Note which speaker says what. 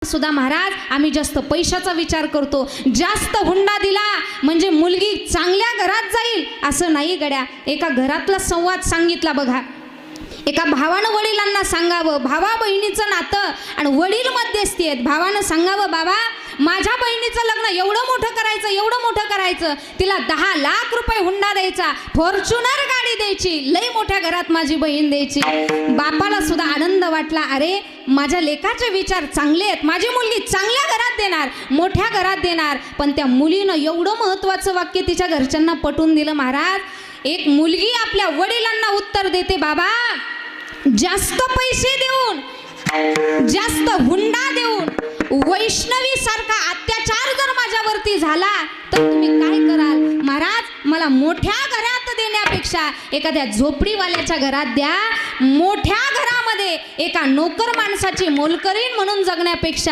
Speaker 1: सुद्धा महाराज आम्ही जास्त पैशाचा विचार करतो, जास्त हुंडा दिला म्हणजे मुलगी चांगल्या घरात जाईल असं नाही गड्या। एका घरातला संवाद सांगितला बघा, एका भावानं वडिलांना सांगावं, भावा बहिणीचं नातं आणि वडील मध्यस्थी आहेत, भावानं सांगावं बाबा माझ्या बहिणीचं लग्न एवढं मोठं करायचं, एवढं मोठं करायचं, तिला 10 लाख रुपये हुंडा द्यायचा, फॉर्च्युनर गाडी द्यायची, लई मोठ्या घरात माझी बहीण द्यायची। बापाला सुद्धा आनंद वाटला, अरे माझ्या लेकाचे विचार चांगले आहेत, माझी मुलगी चांगल्या घरात देणार, मोठ्या घरात देणार। पण त्या मुलीनं एवढं महत्त्वाचं वाक्य तिच्या घरच्यांना पटवून दिलं महाराज। एक मुलगी आपल्या वडिलांना उत्तर देते, बाबा जास्त पैसे देऊन, जास्त हुंडा देऊन, वैष्णवी सारखा अत्याचार जर माझ्यावरती झाला तर तुम्ही काय कराल? महाराज मला मोठ्या घरात देण्यापेक्षा एखाद्या झोपडीवाल्याच्या घरात द्या, मोठ्या घरामध्ये एका नोकर माणसाची मोलकरीण म्हणून जगण्यापेक्षा